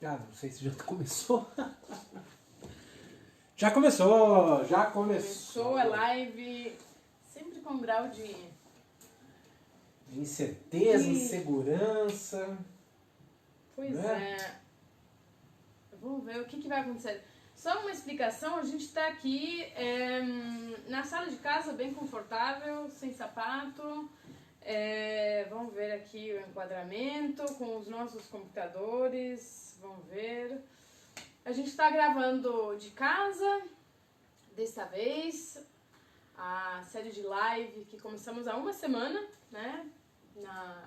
Ah, não sei se já começou. Já começou. Começou a live, sempre com um grau de incerteza, insegurança. Pois é. Vamos ver o que vai acontecer. Só uma explicação, a gente está aqui na sala de casa, bem confortável, sem sapato. Vamos ver aqui o enquadramento com os nossos computadores. Vamos ver. A gente está gravando de casa, desta vez, a série de live que começamos há uma semana, né?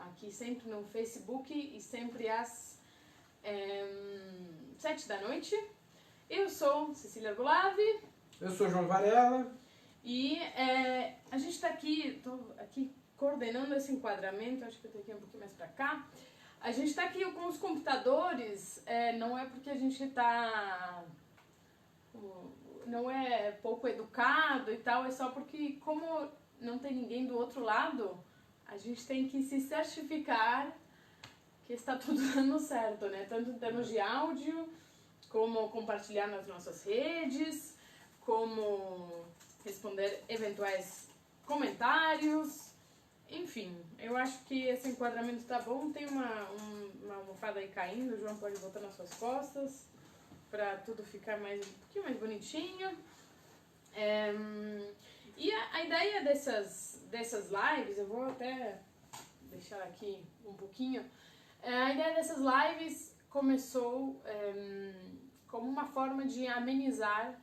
Aqui sempre no Facebook e sempre às 7 da noite. Eu sou Cecília Gulavi. Eu sou João Varela. E a gente está aqui, estou aqui coordenando esse enquadramento, acho que eu tenho que ir um pouquinho mais para cá. A gente está aqui com os computadores, não é porque a gente está... não é pouco educado e tal, é só porque como não tem ninguém do outro lado, a gente tem que se certificar que está tudo dando certo, né? Tanto em termos de áudio, como compartilhar nas nossas redes, como responder eventuais comentários. Enfim, eu acho que esse enquadramento está bom. Tem uma almofada aí caindo, o João pode botar nas suas costas para tudo ficar um pouquinho mais bonitinho. E a ideia dessas lives, eu vou até deixar aqui um pouquinho. A ideia dessas lives começou como uma forma de amenizar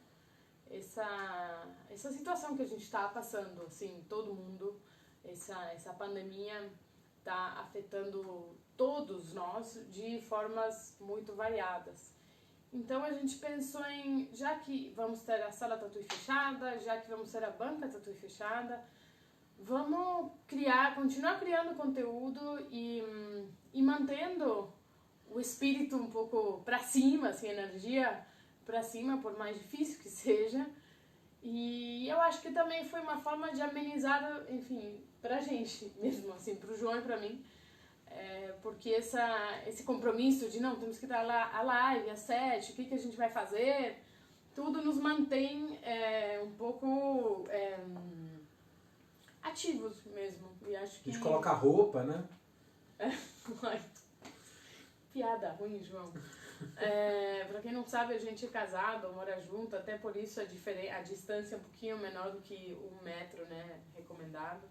essa situação que a gente está passando, assim, todo mundo. Essa pandemia está afetando todos nós de formas muito variadas. Então a gente pensou já que vamos ter a sala Tatuí fechada, já que vamos ter a banca Tatuí fechada, vamos continuar criando conteúdo e mantendo o espírito um pouco para cima, assim, a energia para cima, por mais difícil que seja. E eu acho que também foi uma forma de amenizar, enfim, pra gente mesmo, assim, pro João e pra mim. Porque esse compromisso de não, temos que dar a live às 7, o que a gente vai fazer, tudo nos mantém um pouco ativos mesmo. E acho que... A gente coloca roupa, né? Piada ruim, João. Pra quem não sabe, a gente é casado, mora junto, até por isso a distância é um pouquinho menor do que 1 metro, né, recomendado.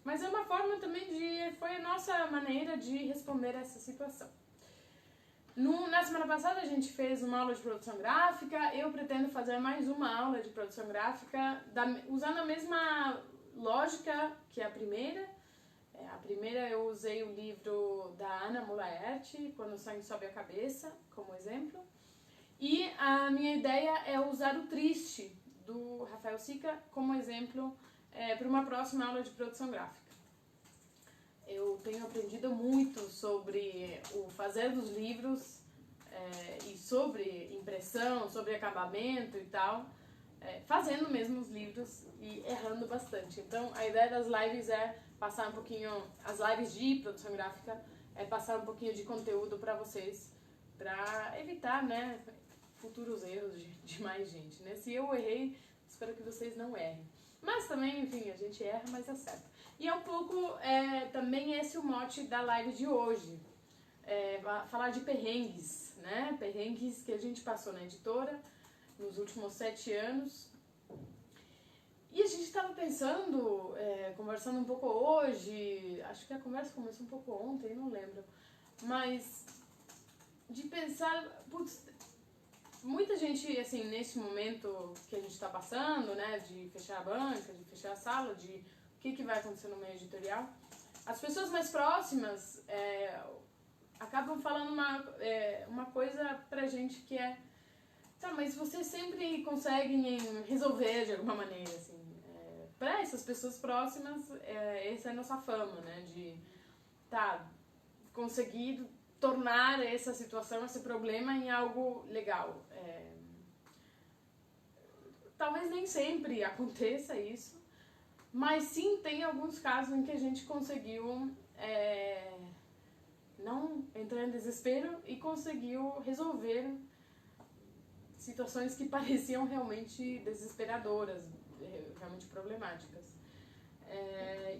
Mas é uma forma também foi a nossa maneira de responder a essa situação. Na semana passada a gente fez uma aula de produção gráfica, eu pretendo fazer mais uma aula de produção gráfica, usando a mesma lógica que a primeira. A primeira eu usei o livro da Ana Mulaerte, Quando o Sangue Sobe a Cabeça, como exemplo. E a minha ideia é usar o Triste, do Rafael Sica, como exemplo para uma próxima aula de produção gráfica. Eu tenho aprendido muito sobre o fazer dos livros e sobre impressão, sobre acabamento e tal, fazendo mesmo os livros e errando bastante. Então a ideia das lives é passar um pouquinho, as lives de produção gráfica, passar um pouquinho de conteúdo para vocês, para evitar, né, futuros erros de mais gente, né? Se eu errei, espero que vocês não errem. Mas também, enfim, a gente erra, mas acerta. E é um pouco também esse o mote da live de hoje. Falar de perrengues, né? Perrengues que a gente passou na editora nos últimos 7 anos. E a gente estava pensando, conversando um pouco hoje, acho que a conversa começou um pouco ontem, não lembro, mas de pensar, putz, muita gente, assim, nesse momento que a gente está passando, né, de fechar a banca, de fechar a sala, de o que vai acontecer no meio editorial, as pessoas mais próximas acabam falando uma coisa pra gente que tá, mas vocês sempre conseguem resolver de alguma maneira, assim. Para essas pessoas próximas, essa é a nossa fama, né? De conseguir tornar essa situação, esse problema em algo legal. Talvez nem sempre aconteça isso, mas sim tem alguns casos em que a gente conseguiu não não entrar em desespero e conseguiu resolver situações que pareciam realmente desesperadoras, realmente problemáticas.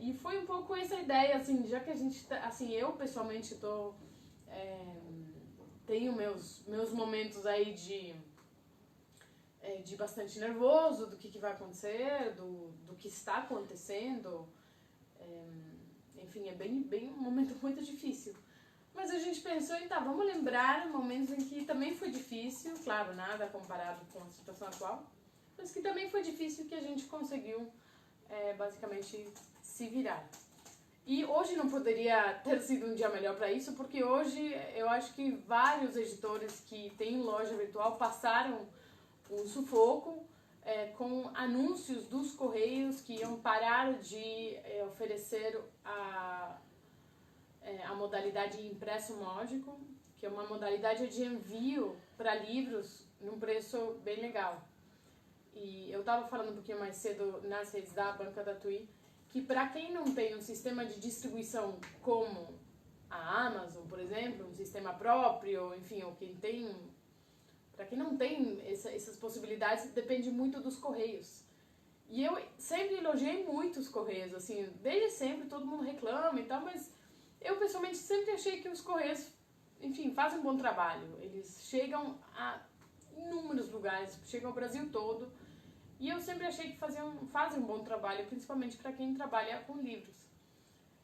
E foi um pouco essa ideia, assim, já que a gente tá, assim, eu pessoalmente tenho meus momentos aí de bastante nervoso do que vai acontecer, do que está acontecendo. Enfim, é bem um momento muito difícil. Mas a gente pensou em, vamos lembrar momentos em que também foi difícil, claro, nada comparado com a situação atual, mas que também foi difícil, que a gente conseguiu basicamente se virar. E hoje não poderia ter sido um dia melhor para isso, porque hoje eu acho que vários editores que têm loja virtual passaram um sufoco com anúncios dos Correios que iam parar de oferecer a modalidade impresso módico, que é uma modalidade de envio para livros num preço bem legal. E eu estava falando um pouquinho mais cedo nas redes da Banca da Tui, que para quem não tem um sistema de distribuição como a Amazon, por exemplo, um sistema próprio, enfim, ou quem tem... Para quem não tem essas possibilidades, depende muito dos Correios. E eu sempre elogiei muito os Correios, assim, desde sempre todo mundo reclama e tal, mas eu pessoalmente sempre achei que os Correios, enfim, fazem um bom trabalho. Eles chegam a inúmeros lugares, chegam ao Brasil todo, e eu sempre achei que fazem um bom trabalho, principalmente para quem trabalha com livros.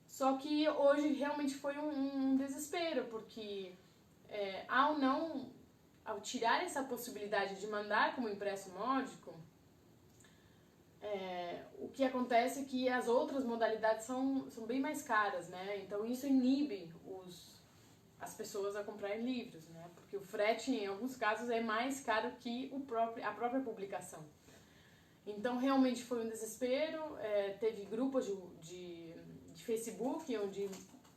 Só que hoje realmente foi um desespero, porque ao tirar essa possibilidade de mandar como impresso módico, o que acontece é que as outras modalidades são bem mais caras, né? Então isso inibe as pessoas a comprarem livros, né? Porque o frete, em alguns casos, é mais caro que a própria publicação. Então realmente foi um desespero, teve grupos de Facebook onde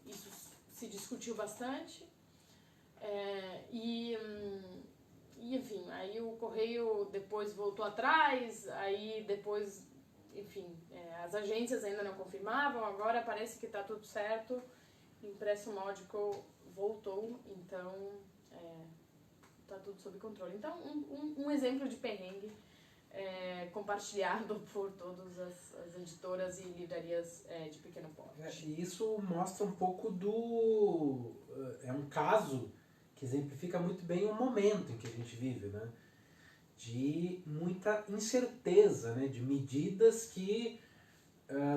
isso se discutiu bastante. Enfim, aí o Correio depois voltou atrás, aí depois, enfim, as agências ainda não confirmavam, agora parece que está tudo certo, impresso módico voltou, então está tudo sob controle. Então, um exemplo de perrengue compartilhado por todas as editoras e livrarias de pequeno porte. E isso mostra um pouco é um caso que exemplifica muito bem o momento em que a gente vive, né? De muita incerteza, né? De medidas que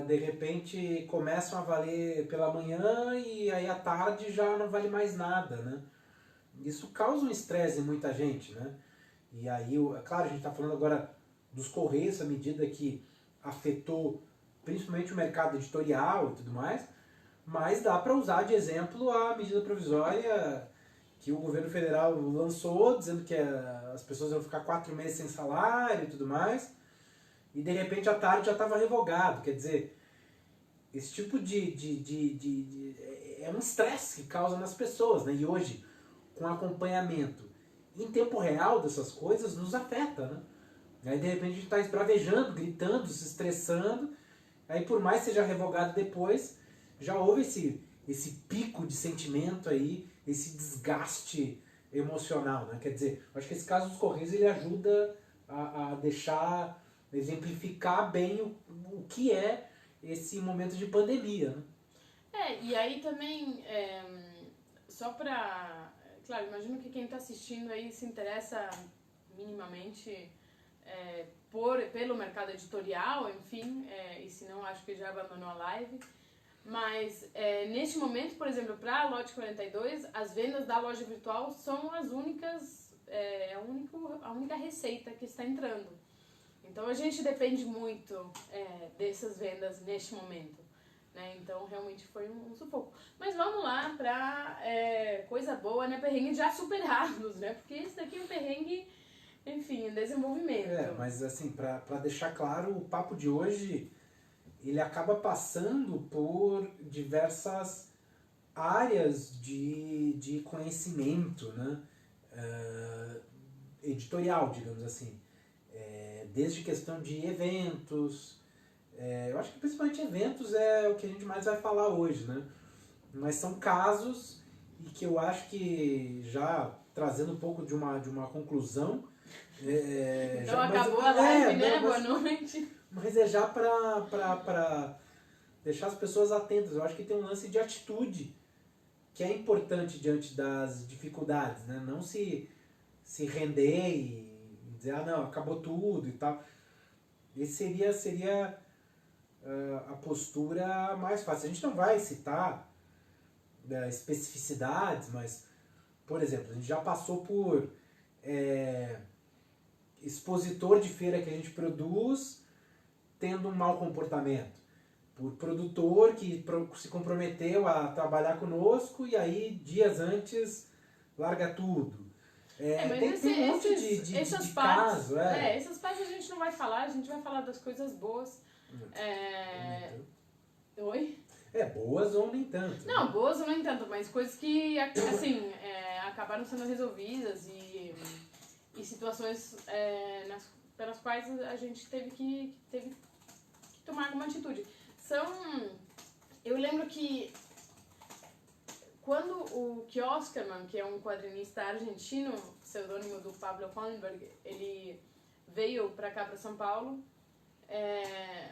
de repente começam a valer pela manhã e aí à tarde já não vale mais nada, né? Isso causa um estresse em muita gente, né? E aí, claro, a gente está falando agora dos Correios, a medida que afetou principalmente o mercado editorial e tudo mais, mas dá para usar de exemplo a medida provisória que o governo federal lançou, dizendo que as pessoas iam ficar 4 meses sem salário e tudo mais, e de repente à tarde já estava revogado. Quer dizer, esse tipo é um estresse que causa nas pessoas, né? E hoje, com acompanhamento em tempo real dessas coisas, nos afeta, né? Aí de repente a gente está esbravejando, gritando, se estressando, aí por mais que seja revogado depois, já houve esse pico de sentimento aí, esse desgaste emocional, né? Quer dizer, acho que esse caso dos Correios ele ajuda a exemplificar bem o que é esse momento de pandemia, né? E aí também, só pra... Claro, imagino que quem está assistindo aí se interessa minimamente pelo mercado editorial, enfim, e se não, acho que já abandonou a live. Mas, neste momento, por exemplo, para a Lote 42, as vendas da loja virtual são as únicas, a única receita que está entrando. Então, a gente depende muito dessas vendas neste momento, né? Então, realmente foi um sufoco. Mas vamos lá para coisa boa, né? Perrengue já superados, né? Porque esse daqui é um perrengue, enfim, em desenvolvimento. Mas assim, para deixar claro, o papo de hoje, ele acaba passando por diversas áreas de conhecimento, né? Editorial, digamos assim. Desde questão de eventos, eu acho que principalmente eventos é o que a gente mais vai falar hoje, né? Mas são casos e que eu acho que já trazendo um pouco de uma conclusão. Então acabou a live, né? Boa noite. Mas é já para deixar as pessoas atentas. Eu acho que tem um lance de atitude que é importante diante das dificuldades, né? Não se render e dizer, não, acabou tudo e tal. Esse seria a postura mais fácil. A gente não vai citar especificidades, mas, por exemplo, a gente já passou por expositor de feira que a gente produz tendo um mau comportamento, por produtor que se comprometeu a trabalhar conosco e aí dias antes larga tudo. Mas tem um monte de caso. Essas partes a gente não vai falar, a gente vai falar das coisas boas. Oi? Boas ou nem tanto. Não, né? Boas ou nem tanto, mas coisas que, assim, acabaram sendo resolvidas e situações pelas quais a gente teve que tomar alguma atitude. Eu lembro que quando o Kioskman, que é um quadrinista argentino, pseudônimo do Pablo Holmberg, ele veio pra cá, pra São Paulo,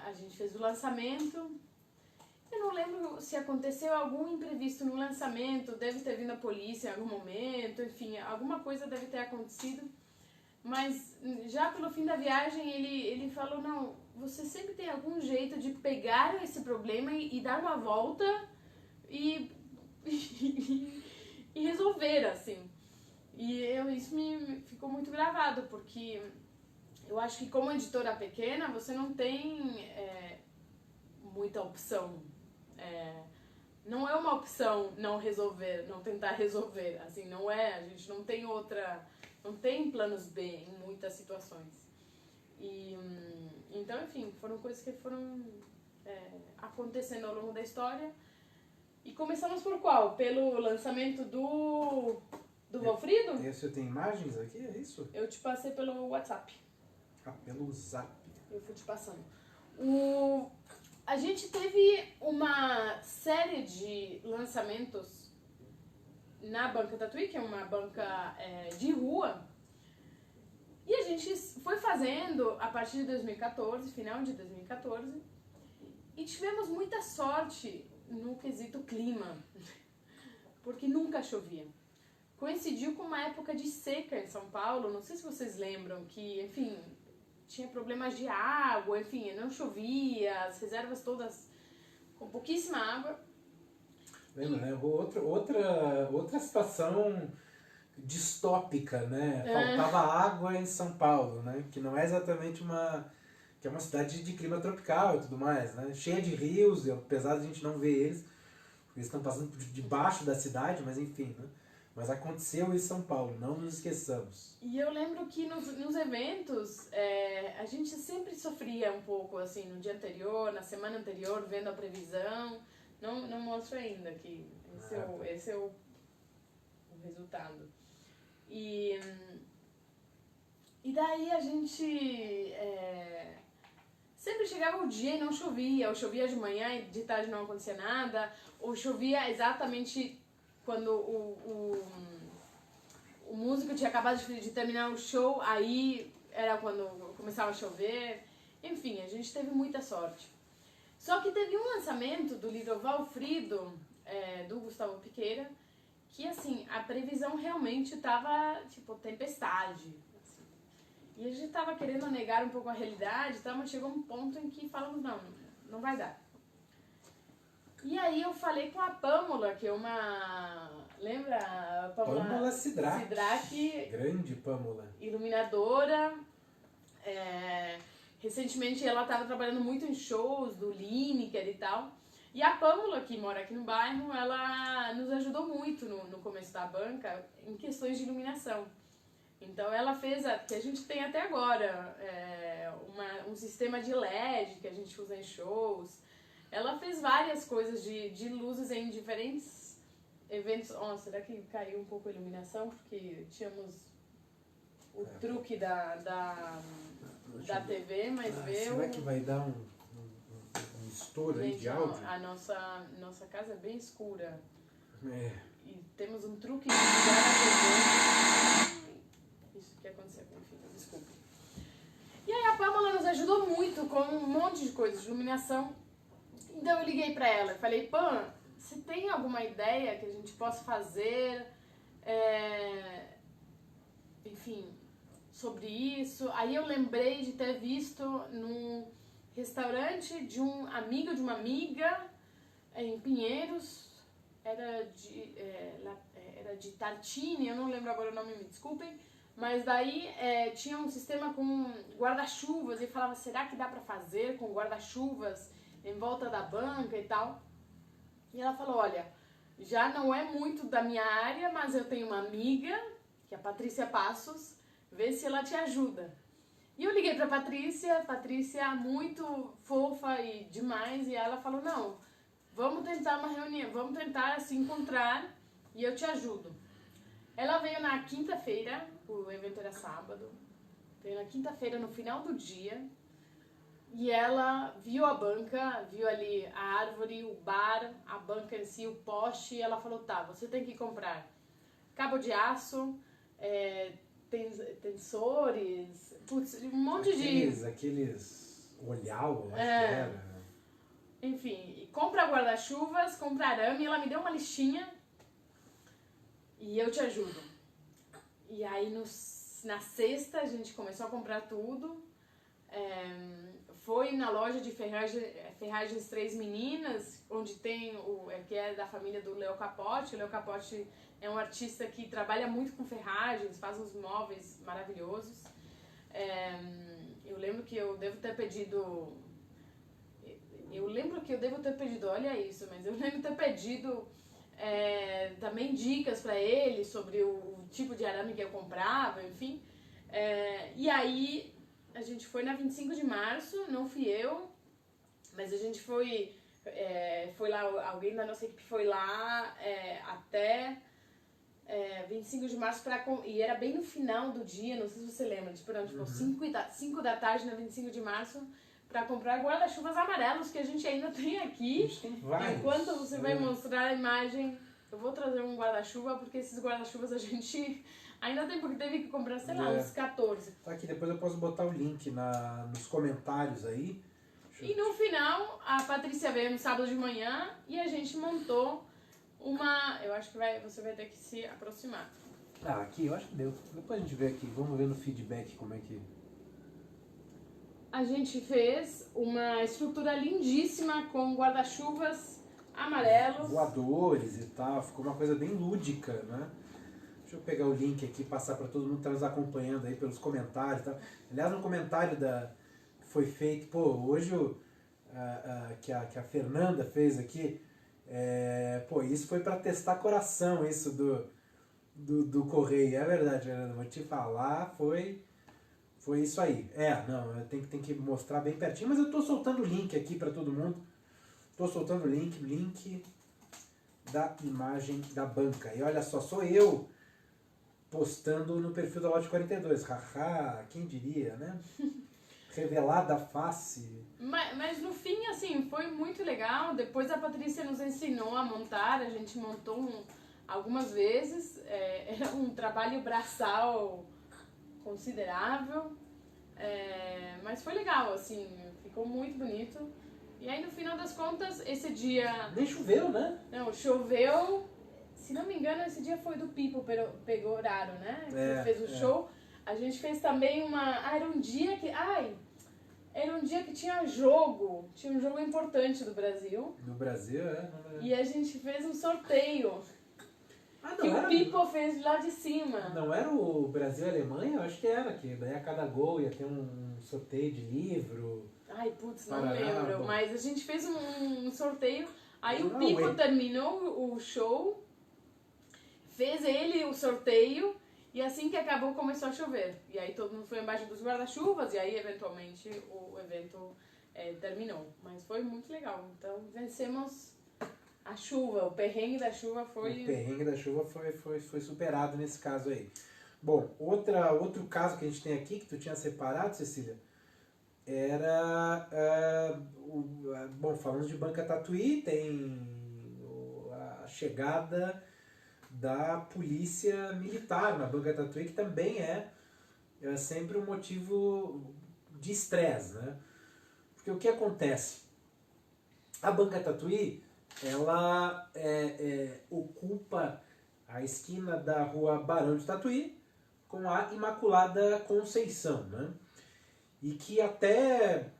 a gente fez o lançamento. Eu não lembro se aconteceu algum imprevisto no lançamento, deve ter vindo a polícia em algum momento, enfim, alguma coisa deve ter acontecido. Mas já pelo fim da viagem ele falou, não, você sempre tem algum jeito de pegar esse problema e dar uma volta e resolver, assim. E isso me ficou muito gravado, porque eu acho que como editora pequena você não tem muita opção. Não é uma opção não resolver, não tentar resolver, assim, não é, a gente não tem não tem planos B em muitas situações. Então, enfim, foram coisas que foram acontecendo ao longo da história. E começamos por qual? Pelo lançamento do Valfrido? Você tem imagens aqui, é isso? Eu te passei pelo WhatsApp. Pelo Zap. Eu fui te passando. A gente teve uma série de lançamentos na Banca Tatuí, que é uma banca de rua, e a gente foi fazendo a partir de 2014, final de 2014, e tivemos muita sorte no quesito clima, porque nunca chovia. Coincidiu com uma época de seca em São Paulo, não sei se vocês lembram, que, enfim, tinha problemas de água, enfim, não chovia, as reservas todas com pouquíssima água. Lembra, né? Outra situação distópica, né? Faltava água em São Paulo, né? Que não é exatamente que é uma cidade de clima tropical e tudo mais, né? Cheia de rios, apesar de a gente não ver eles estão passando por debaixo da cidade, mas enfim, né? Mas aconteceu em São Paulo, não nos esqueçamos. E eu lembro que nos eventos, a gente sempre sofria um pouco, assim, no dia anterior, na semana anterior, vendo a previsão. Não mostro ainda aqui. Esse é o resultado. E daí a gente sempre chegava o dia e não chovia. Ou chovia de manhã e de tarde não acontecia nada. Ou chovia exatamente quando o músico tinha acabado de terminar o show. Aí era quando começava a chover. Enfim, a gente teve muita sorte. Só que teve um lançamento do livro Valfrido, do Gustavo Piqueira, que, assim, a previsão realmente tava, tipo, tempestade. Assim. E a gente tava querendo negar um pouco a realidade, tá? Mas chegou um ponto em que falamos, não vai dar. E aí eu falei com a Pâmola, que é uma... Lembra? A Pâmola Sidraque. Sidraque. Grande Pâmola. Iluminadora. Recentemente ela estava trabalhando muito em shows do Lineker e tal. E a Pâmola, que mora aqui no bairro, ela nos ajudou muito no começo da banca em questões de iluminação. Então ela fez, que a gente tem até agora, um sistema de LED que a gente usa em shows. Ela fez várias coisas de luzes em diferentes eventos. Será que caiu um pouco a iluminação? Porque tínhamos o truque da TV, mas veio... Será que vai dar um estouro aí de áudio? A nossa casa é bem escura. E temos um truque de guarda-roupa. Isso que aconteceu com o filho, desculpa. E aí a Pamela nos ajudou muito com um monte de coisas, de iluminação. Então eu liguei pra ela e falei, Pam, você tem alguma ideia que a gente possa fazer, enfim, sobre isso? Aí eu lembrei de ter visto num restaurante de um amigo de uma amiga em Pinheiros, era de Tartini, eu não lembro agora o nome, me desculpem, mas daí tinha um sistema com guarda-chuvas e falava, será que dá pra fazer com guarda-chuvas em volta da banca e tal? E ela falou, olha, já não é muito da minha área, mas eu tenho uma amiga, que é a Patrícia Passos, vê se ela te ajuda. E eu liguei pra Patrícia muito fofa e demais, e ela falou, não, vamos tentar uma reunião, vamos tentar se encontrar e eu te ajudo. Ela veio na quinta-feira, o evento era sábado, veio na quinta-feira no final do dia, e ela viu a banca, viu ali a árvore, o bar, a banca em si, o poste, e ela falou, tá, você tem que comprar cabo de aço, tensores, putz, um monte de... Aqueles olhau, eu acho que era. Enfim, compra guarda-chuvas, compra arame, ela me deu uma listinha e eu te ajudo. E aí na sexta a gente começou a comprar tudo, foi na loja de ferragens Três Meninas, onde tem que é da família do Leo Capote. O Leo Capote é um artista que trabalha muito com ferragens, faz uns móveis maravilhosos. Eu lembro que eu devo ter pedido, olha isso, mas eu lembro de ter pedido também dicas para ele sobre o tipo de arame que eu comprava, enfim. E aí a gente foi na 25 de março, não fui eu, mas a gente foi lá, alguém da nossa equipe foi lá até 25 de março, e era bem no final do dia, não sei se você lembra, tipo, 5 da tarde na 25 de março, para comprar guarda-chuvas amarelos que a gente ainda tem aqui. A gente tem vários. Enquanto você vai mostrar a imagem, eu vou trazer um guarda-chuva, porque esses guarda-chuvas a gente ainda tem, porque teve que comprar, sei lá, uns 14. Tá aqui, depois eu posso botar o link nos comentários aí. E no final, a Patrícia veio no sábado de manhã e a gente montou eu acho que você vai ter que se aproximar. Aqui, eu acho que deu. Depois a gente vê aqui, vamos ver no feedback como é que... A gente fez uma estrutura lindíssima com guarda-chuvas amarelos. Voadores e tal, ficou uma coisa bem lúdica, né? Deixa eu pegar o link aqui e passar para todo mundo que está nos acompanhando aí pelos comentários e tal. Aliás, no comentário que foi feito, hoje que a Fernanda fez aqui, isso foi para testar coração, isso do correio. É verdade, Fernanda, vou te falar, foi isso aí. Tem que mostrar bem pertinho, mas eu tô soltando o link aqui para todo mundo. Tô soltando o link da imagem da banca. E olha só, sou eu postando no perfil da Lote 42. Haha, quem diria, né? Revelada a face. Mas no fim, assim, foi muito legal. Depois a Patrícia nos ensinou a montar, a gente montou algumas vezes. Era um trabalho braçal considerável, mas foi legal, assim, ficou muito bonito. E aí no final das contas, esse dia... Nem choveu, né? Não, choveu. Se não me engano, esse dia foi do Pipo Pegoraro, né? Que fez o show. A gente fez também era um dia que... Era um dia que tinha um jogo importante do Brasil. Do Brasil, E a gente fez um sorteio. O Pipo fez lá de cima. Não era o Brasil e Alemanha? Eu acho que era, que daí a cada gol ia ter um sorteio de livro. Ai, putz, não lembro. Mas a gente fez um sorteio. Aí o Não, Pipo terminou o show, fez ele o sorteio, e assim que acabou começou a chover. E aí todo mundo foi embaixo dos guarda-chuvas, e aí eventualmente o evento terminou. Mas foi muito legal. Então vencemos a chuva, o perrengue da chuva foi... O perrengue da chuva foi superado nesse caso aí. Bom, outro caso que a gente tem aqui, que tu tinha separado, Cecília, era... falando de Banca Tatuí, tem a chegada da polícia militar na Banca Tatuí, que também é sempre um motivo de estresse, né? Porque o que acontece? A Banca Tatuí, ela ocupa a esquina da rua Barão de Tatuí com a Imaculada Conceição, né? E que até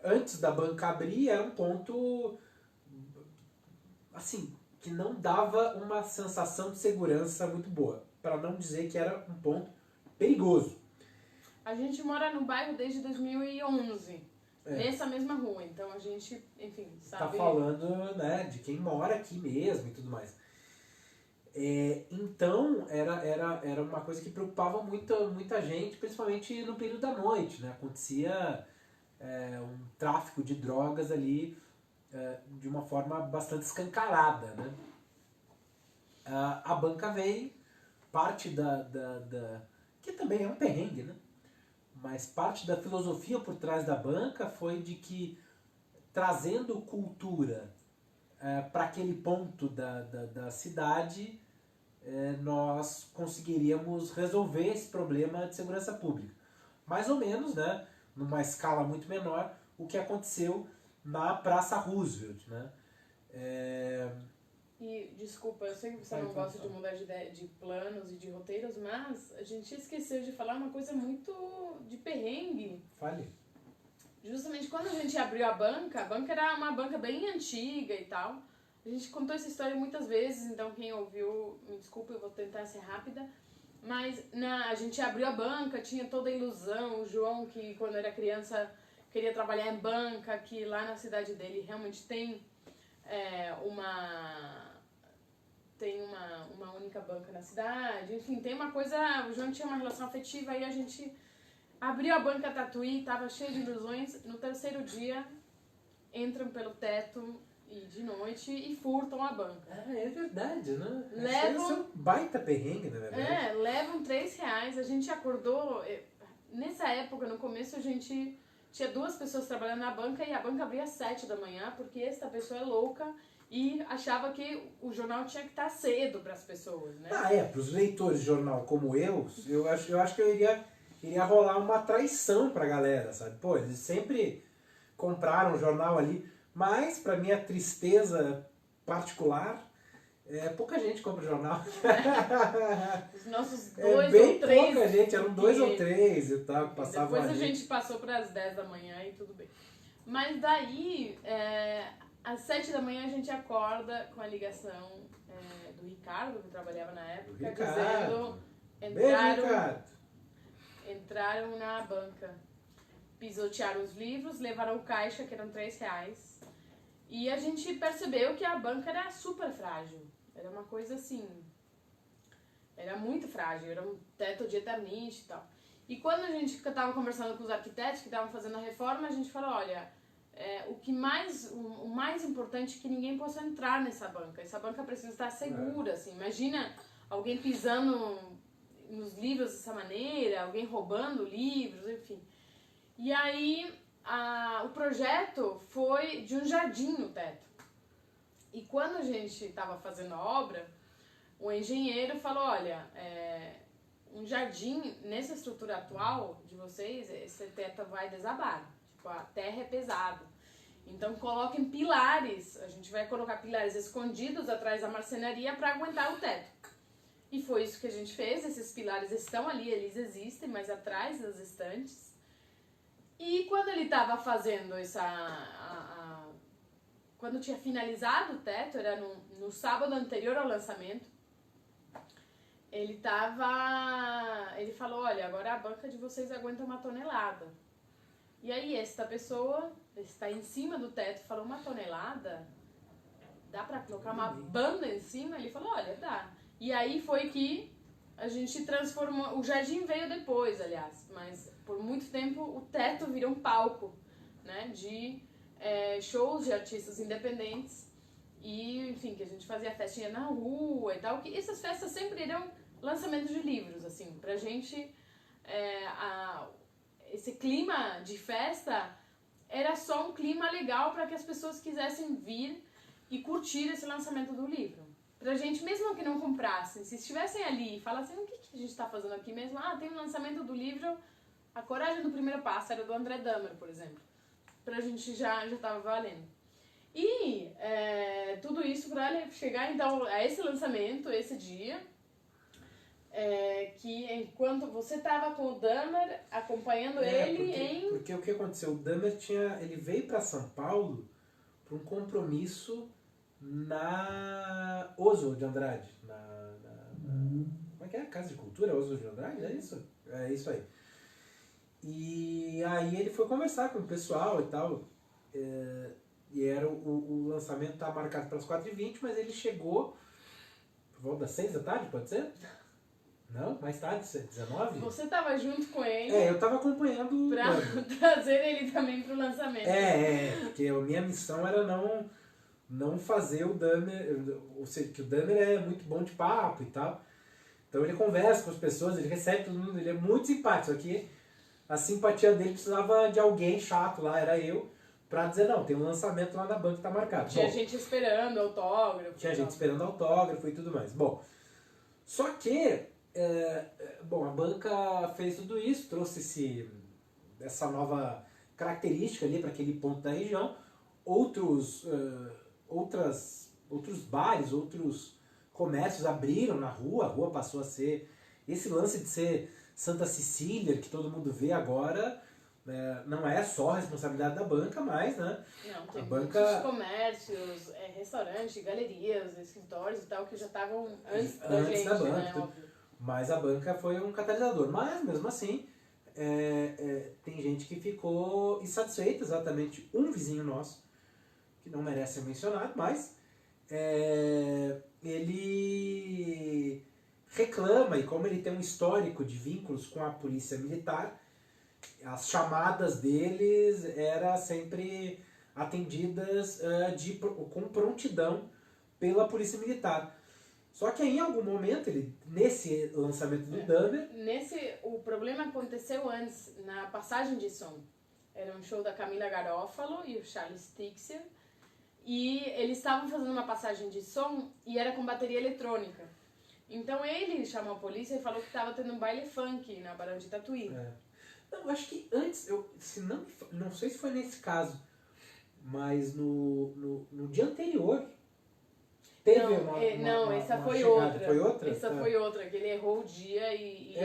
antes da banca abrir era um ponto assim, que não dava uma sensação de segurança muito boa, para não dizer que era um ponto perigoso. A gente mora no bairro desde 2011, nessa mesma rua, então a gente, enfim, sabe... Tá falando, né, de quem mora aqui mesmo e tudo mais. Então, era uma coisa que preocupava muita gente, principalmente no período da noite, né? Acontecia um tráfico de drogas ali de uma forma bastante escancarada, né? A banca veio, parte que também é um perrengue, né? Mas parte da filosofia por trás da banca foi de que, trazendo cultura para aquele ponto da cidade, nós conseguiríamos resolver esse problema de segurança pública. Mais ou menos, né, numa escala muito menor, o que aconteceu na Praça Roosevelt, né? E, desculpa, eu sei que você não gosta de mudar de planos e de roteiros, mas a gente esqueceu de falar uma coisa muito de perrengue. Fale. Justamente quando a gente abriu a banca era uma banca bem antiga e tal. A gente contou essa história muitas vezes, então quem ouviu, me desculpa, eu vou tentar ser rápida. Mas a gente abriu a banca, tinha toda a ilusão. O João, que quando era criança queria trabalhar em banca, que lá na cidade dele realmente tem uma única banca na cidade. Enfim, tem uma coisa... O João tinha uma relação afetiva e a gente abriu a banca Tatuí, estava cheio de ilusões. No terceiro dia, entram pelo teto e de noite e furtam a banca. É verdade, né? Levam... Isso é um baita perrengue, na verdade. Levam R$3. A gente acordou... Nessa época, no começo, a gente tinha 2 pessoas trabalhando na banca e a banca abria às 7 da manhã, porque essa pessoa é louca e achava que o jornal tinha que estar cedo para as pessoas, né? Para os leitores de jornal como eu acho que eu iria rolar uma traição pra galera, sabe? Pô, eles sempre compraram o jornal ali, mas pra minha tristeza particular, pouca gente compra o jornal. Os nossos 2 bem ou 3. pouca gente, eram 2 ou 3 e tal, que passavam Depois a ali. gente passou para as 10 da manhã e tudo bem. Mas daí, às 7 da manhã a gente acorda com a ligação do Ricardo, que trabalhava na época, dizendo... Entraram na banca, pisotearam os livros, levaram o caixa, que eram R$3. E a gente percebeu que a banca era super frágil. Era uma coisa assim... Era muito frágil, era um teto de eternite e tal. E quando a gente estava conversando com os arquitetos que estavam fazendo a reforma, a gente falou, olha, o mais importante é que ninguém possa entrar nessa banca. Essa banca precisa estar segura, assim. Imagina alguém pisando nos livros dessa maneira, alguém roubando livros, enfim. E aí, o projeto foi de um jardim no teto. E quando a gente estava fazendo a obra, o engenheiro falou, olha, um jardim, nessa estrutura atual de vocês, esse teto vai desabar. Tipo, a terra é pesada. Então, coloquem pilares. A gente vai colocar pilares escondidos atrás da marcenaria para aguentar o teto. E foi isso que a gente fez. Esses pilares estão ali, eles existem, mas atrás das estantes. E quando ele estava fazendo quando tinha finalizado o teto, era no sábado anterior ao lançamento, ele falou, olha, agora a banca de vocês aguenta 1 tonelada. E aí esta pessoa está em cima do teto, falou, 1 tonelada? Dá pra colocar uma banda em cima? Ele falou, olha, dá. E aí foi que a gente transformou, o jardim veio depois, aliás, mas por muito tempo o teto virou um palco, né, de shows de artistas independentes e, enfim, que a gente fazia festinha na rua e tal, que essas festas sempre eram lançamentos de livros, assim, pra gente, esse clima de festa era só um clima legal para que as pessoas quisessem vir e curtir esse lançamento do livro. pra gente, mesmo que não comprassem, se estivessem ali e falassem, o que a gente tá fazendo aqui mesmo? Ah, tem o lançamento do livro A Coragem do Primeiro Pássaro, do André Dahmer, por exemplo. Pra gente já tava valendo. E tudo isso pra ele chegar, então, a esse lançamento, esse dia, que enquanto você tava com o Dahmer, acompanhando ele porque o que aconteceu? O Dahmer ele veio pra São Paulo para um compromisso na Oswald de Andrade. Como é que é? Casa de Cultura Oswald de Andrade? É isso? É isso aí. E aí ele foi conversar com o pessoal e tal. E era o lançamento estava marcado para as 4h20, mas ele chegou por volta das 6 da tarde, pode ser? Não? Mais tarde, 19? Você tava junto com ele. Eu tava acompanhando. Pra trazer ele também pro lançamento. Porque a minha missão era não fazer o Dahmer, ou seja, que o Dahmer é muito bom de papo e tal. Então ele conversa com as pessoas, ele recebe todo mundo, ele é muito simpático. Só que a simpatia dele precisava de alguém chato lá, era eu, pra dizer, não, tem um lançamento lá na banca que tá marcado. Tinha gente esperando autógrafo. Tinha gente esperando autógrafo e tudo mais. Bom, só que, a banca fez tudo isso, trouxe essa nova característica ali para aquele ponto da região. Outros bares, outros comércios abriram na rua, a rua passou a ser... Esse lance de ser Santa Cecília, que todo mundo vê agora, não é só a responsabilidade da banca, mas, né? Não, tem muitos comércios, restaurantes, galerias, escritórios e tal, que já estavam antes da gente, da banca, né? Óbvio. Mas a banca foi um catalisador. Mas, mesmo assim, tem gente que ficou insatisfeita, exatamente um vizinho nosso, que não merece ser mencionado, mas ele reclama, e como ele tem um histórico de vínculos com a polícia militar, as chamadas deles eram sempre atendidas com prontidão pela polícia militar. Só que em algum momento, nesse lançamento do Dahmer... O problema aconteceu antes, na passagem de som. Era um show da Camila Garofalo e o Charles Tixer. E eles estavam fazendo uma passagem de som e era com bateria eletrônica. Então ele chamou a polícia e falou que estava tendo um baile funk na Barão de Tatuí. Não, acho que antes, não sei se foi nesse caso, mas no dia anterior... Essa foi outra. Foi outra? Essa foi outra, que ele errou o dia e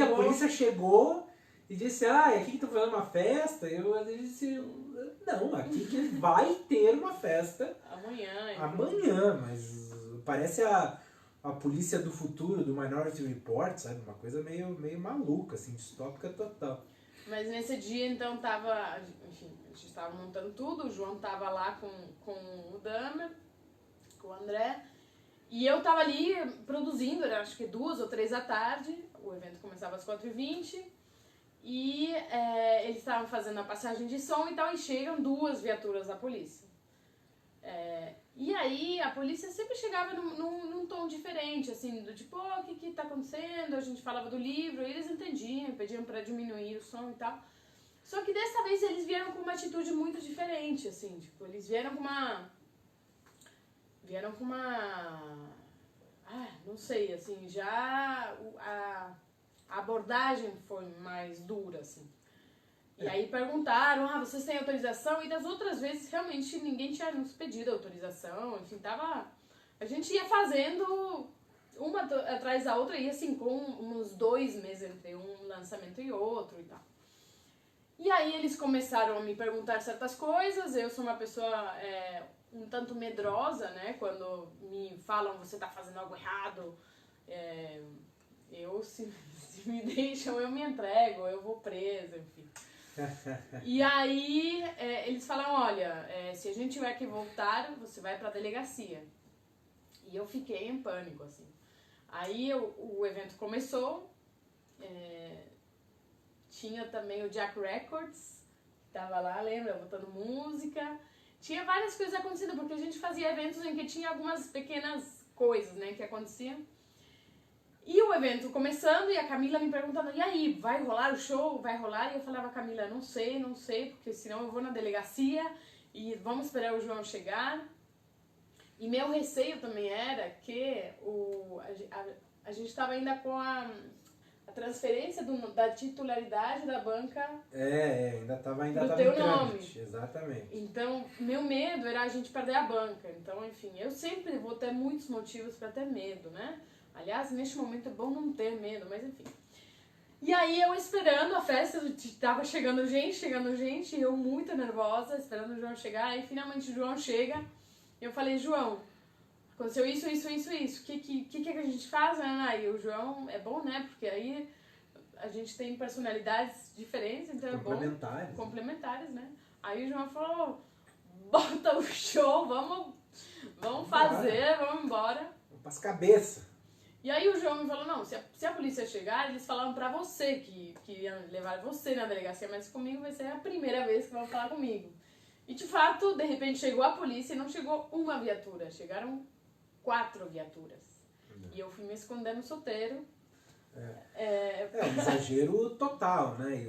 a polícia chegou e disse, aqui que estão fazendo uma festa. Eu disse, não, aqui que vai ter uma festa amanhã, mas parece a polícia do futuro, do Minority Report, sabe? Uma coisa meio maluca, assim, distópica total. Mas nesse dia, então, a gente estava montando tudo, o João estava lá com o Dahmer, com o André, e eu tava ali produzindo, era acho que 2 ou 3 da tarde, o evento começava às 4h20, e eles estavam fazendo a passagem de som e tal, e chegam 2 viaturas da polícia. E aí a polícia sempre chegava num tom diferente, assim, do tipo, o que tá acontecendo? A gente falava do livro, e eles entendiam, pediam pra diminuir o som e tal. Só que dessa vez eles vieram com uma atitude muito diferente, assim, tipo, eles vieram com uma... não sei, assim, já a abordagem foi mais dura, assim. E aí perguntaram, vocês têm autorização? E das outras vezes, realmente, ninguém tinha nos pedido autorização, enfim, a gente ia fazendo uma atrás da outra, e assim, com uns 2 meses entre um lançamento e outro e tal. E aí eles começaram a me perguntar certas coisas, eu sou uma pessoa... um tanto medrosa, né? Quando me falam você tá fazendo algo errado, se me deixam, eu me entrego, eu vou presa, enfim. E aí eles falam, olha, se a gente tiver que voltar, você vai pra delegacia. E eu fiquei em pânico, assim. Aí o evento começou, tinha também o Jack Records, que tava lá, lembra, botando música. Tinha várias coisas acontecendo, porque a gente fazia eventos em que tinha algumas pequenas coisas, né, que aconteciam. E o evento começando, e a Camila me perguntando, e aí, vai rolar o show? Vai rolar? E eu falava, Camila, não sei, porque senão eu vou na delegacia, e vamos esperar o João chegar. E meu receio também era que a gente estava ainda com a transferência da titularidade da banca ainda tava pro em teu trâmite. nome. Exatamente. Então, meu medo era a gente perder a banca. Então, enfim, eu sempre vou ter muitos motivos para ter medo, né? Aliás, neste momento é bom não ter medo, mas enfim. E aí eu esperando a festa, tava chegando gente, e eu muito nervosa, esperando o João chegar. Aí finalmente o João chega. Eu falei, João, aconteceu isso. O que a gente faz, né? Aí o João é bom, né? Porque aí a gente tem personalidades diferentes, então é bom. Complementares, né? Aí o João falou, bota o show, vamos fazer, vamos embora. Vamos pras cabeças. E aí o João me falou, não, se a polícia chegar, eles falaram pra você que iam levar você na delegacia, mas comigo vai ser a primeira vez que vão falar comigo. E de fato, de repente chegou a polícia e não chegou uma viatura, chegaram 4 viaturas. E eu fui me esconder no solteiro. É um exagero total, né?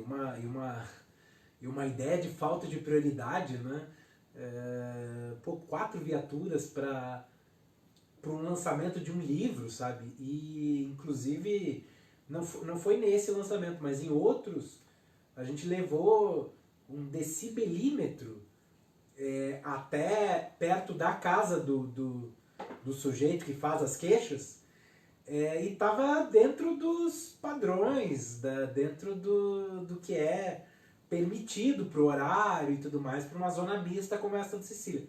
E uma ideia de falta de prioridade, né? 4 viaturas para um lançamento de um livro, sabe? E, inclusive, não foi nesse lançamento, mas em outros, a gente levou um decibelímetro até perto da casa do sujeito que faz as queixas, e estava dentro dos padrões, dentro do que é permitido para o horário e tudo mais, para uma zona mista como essa de Sicília.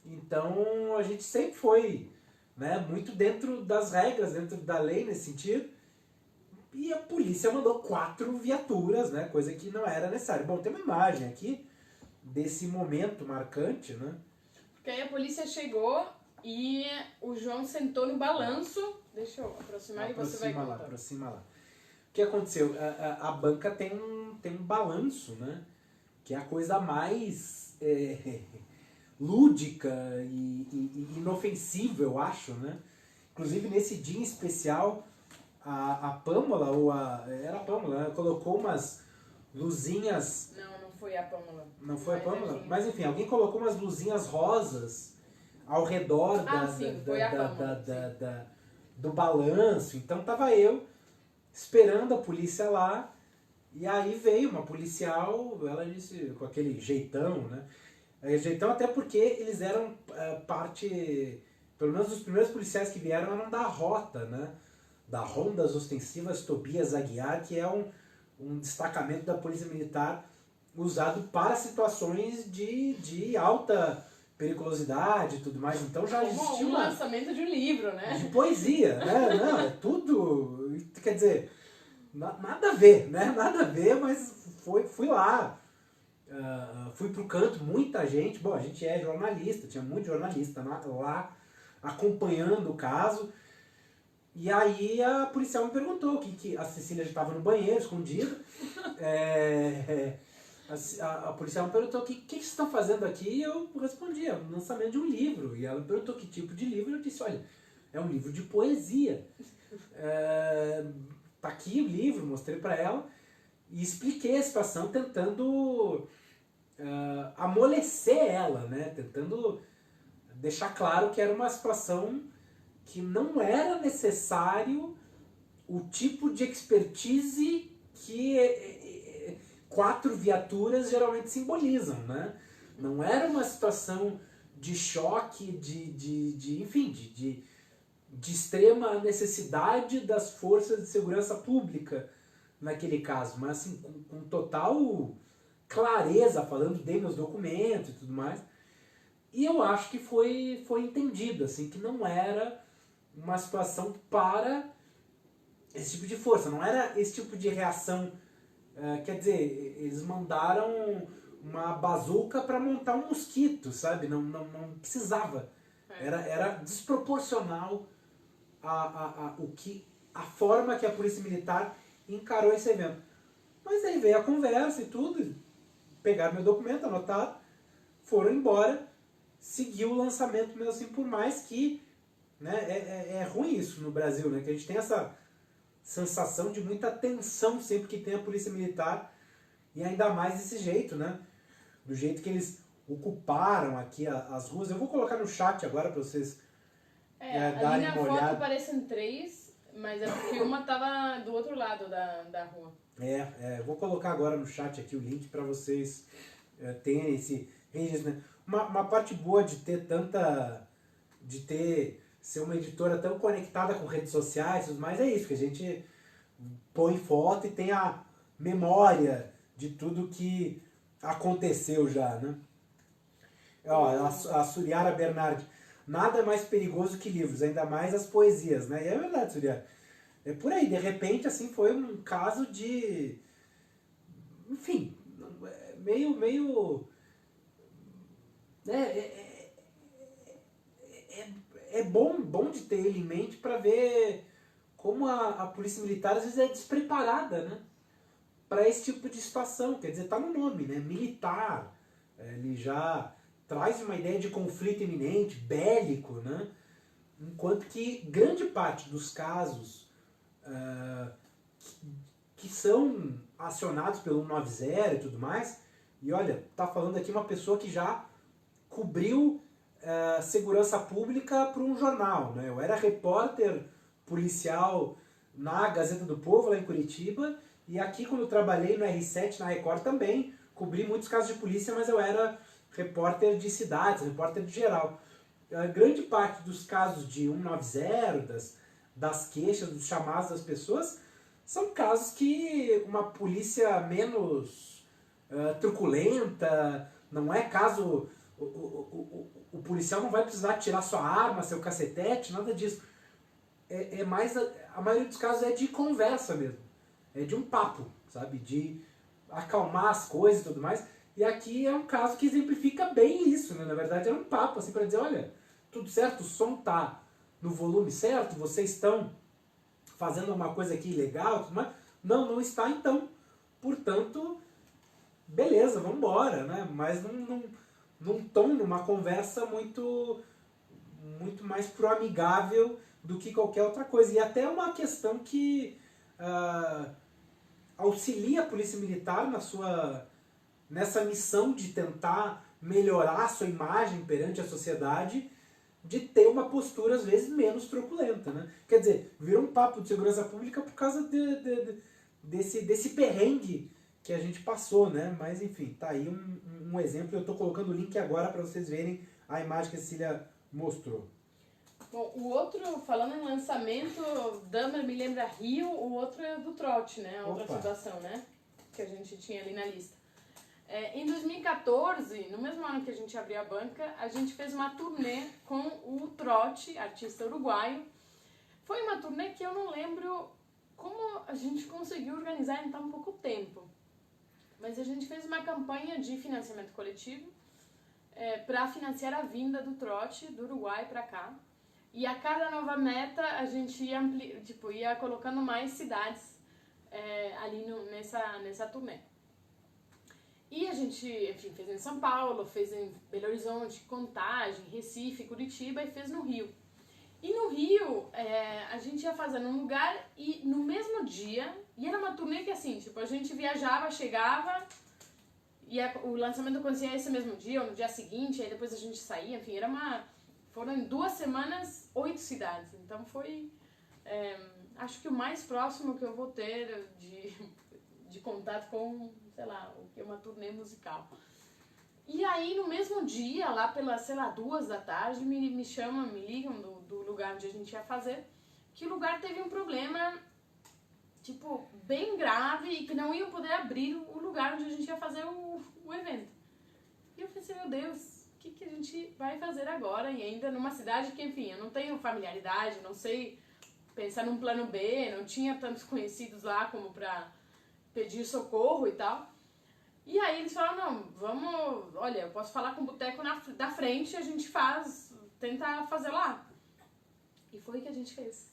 Então, a gente sempre foi, né, muito dentro das regras, dentro da lei nesse sentido, e a polícia mandou 4 viaturas, né, coisa que não era necessária. Bom, tem uma imagem aqui desse momento marcante, né? Porque aí a polícia chegou e o João sentou no balanço. Deixa eu aproximar e você vai contar. Aproxima lá. O que aconteceu? A banca tem um balanço, né? Que é a coisa mais lúdica e inofensiva, eu acho, né? Inclusive, nesse dia em especial, a Pâmola, era a Pâmola, né? Colocou umas luzinhas... Não foi a Pâmola. Não foi a Pâmola? Mas enfim, alguém colocou umas luzinhas rosas ao redor do balanço. Então tava eu esperando a polícia lá, e aí veio uma policial, ela disse, com aquele jeitão, né? Jeitão até porque eles eram parte, pelo menos os primeiros policiais que vieram eram da rota, né? Da Rondas Ostensivas Tobias Aguiar, que é um destacamento da Polícia Militar usado para situações de alta periculosidade e tudo mais. Então já existia um lançamento de um livro, né? De poesia, né? Não, é tudo... Quer dizer, nada a ver, né? Nada a ver, mas fui lá. Fui pro canto, muita gente. Bom, a gente é jornalista, tinha muito jornalista lá acompanhando o caso. E aí a policial me perguntou que a Cecília já estava no banheiro, escondida. A policial me perguntou o que vocês estão fazendo aqui, e eu respondi, é um lançamento de um livro. E ela me perguntou que tipo de livro, e eu disse, olha, é um livro de poesia. Tá aqui o livro, mostrei para ela, e expliquei a situação tentando amolecer ela, né? Tentando deixar claro que era uma situação que não era necessário o tipo de expertise que 4 viaturas geralmente simbolizam, né? Não era uma situação de choque, enfim, de extrema necessidade das forças de segurança pública naquele caso, mas assim, com total clareza, falando, dei meus documentos e tudo mais. E eu acho que foi entendido, assim, que não era uma situação para esse tipo de força, não era esse tipo de reação. Quer dizer, eles mandaram uma bazuca para montar um mosquito, sabe? Não precisava. Era desproporcional a forma que a Polícia Militar encarou esse evento. Mas aí veio a conversa e tudo, pegaram meu documento, anotaram, foram embora, seguiu o lançamento mesmo assim, por mais que, né, é ruim isso no Brasil, né? Que a gente tem essa sensação de muita tensão sempre que tem a Polícia Militar, e ainda mais desse jeito, né? Do jeito que eles ocuparam aqui as ruas. Eu vou colocar no chat agora para vocês ali darem na uma foto olhada. aparecem 3, mas é porque uma tava do outro lado da rua. Eu vou colocar agora no chat aqui o link para vocês terem esse registro, né? Uma parte boa de ter ser uma editora tão conectada com redes sociais e tudo mais é isso, que a gente põe foto e tem a memória de tudo que aconteceu já, né? Ó, a Suriara Bernardi, nada é mais perigoso que livros, ainda mais as poesias, né? E é verdade, Suriara. É por aí, de repente, assim, foi um caso de... Enfim, meio... É bom de ter ele em mente para ver como a polícia militar às vezes é despreparada, né? Para esse tipo de situação. Quer dizer, tá no nome, né? Militar. Ele já traz uma ideia de conflito iminente, bélico, né? Enquanto que grande parte dos casos que são acionados pelo 190 e tudo mais, e olha, tá falando aqui uma pessoa que já cobriu segurança pública para um jornal, né? Eu era repórter policial na Gazeta do Povo, lá em Curitiba, e aqui quando eu trabalhei no R7, na Record também, cobri muitos casos de polícia, mas eu era repórter de cidades, repórter de geral. A grande parte dos casos de 190, das queixas, dos chamados das pessoas, são casos que uma polícia menos truculenta, não é caso... O policial não vai precisar tirar sua arma, seu cacetete, nada disso. É mais... A maioria dos casos é de conversa mesmo. É de um papo, sabe? De acalmar as coisas e tudo mais. E aqui é um caso que exemplifica bem isso, né? Na verdade era um papo, assim, para dizer, olha, tudo certo, o som tá no volume certo, vocês estão fazendo uma coisa aqui ilegal, tudo mais. Não está então. Portanto, beleza, vamos embora, né? Mas num tom, numa conversa muito mais pro-amigável do que qualquer outra coisa. E até uma questão que auxilia a Polícia Militar nessa missão de tentar melhorar a sua imagem perante a sociedade, de ter uma postura, às vezes, menos truculenta, né? Quer dizer, virou um papo de segurança pública por causa desse perrengue que a gente passou, né? Mas, enfim, tá aí um exemplo. Eu tô colocando o link agora para vocês verem a imagem que a Cecília mostrou. Bom, o outro, falando em lançamento, Dahmer me lembra Rio, o outro é do trote, né? A outra situação, né? Que a gente tinha ali na lista. Em 2014, no mesmo ano que a gente abriu a banca, a gente fez uma turnê com o Trote, artista uruguaio. Foi uma turnê que eu não lembro como a gente conseguiu organizar em tão pouco tempo. Mas a gente fez uma campanha de financiamento coletivo para financiar a vinda do Trote do Uruguai para cá. E a cada nova meta a gente ia colocando mais cidades ali nessa turnê. E a gente, enfim, fez em São Paulo, fez em Belo Horizonte, Contagem, Recife, Curitiba e fez no Rio. E no Rio, a gente ia fazendo um lugar e no mesmo dia, e era uma turnê que assim, tipo, a gente viajava, chegava, e o lançamento acontecia esse mesmo dia ou no dia seguinte, aí depois a gente saía, enfim, foram em 2 semanas, 8 cidades. Então foi, acho que o mais próximo que eu vou ter de contato com, sei lá, o que é uma turnê musical. E aí, no mesmo dia, lá pelas, 2 da tarde, me ligam do lugar onde a gente ia fazer, que o lugar teve um problema, tipo, bem grave e que não iam poder abrir o lugar onde a gente ia fazer o evento. E eu pensei, meu Deus, o que a gente vai fazer agora? E ainda numa cidade que, enfim, eu não tenho familiaridade, não sei pensar num plano B, não tinha tantos conhecidos lá como pra pedir socorro e tal. E aí eles falaram, não, olha, eu posso falar com o boteco da frente e a gente tenta fazer lá. E foi o que a gente fez.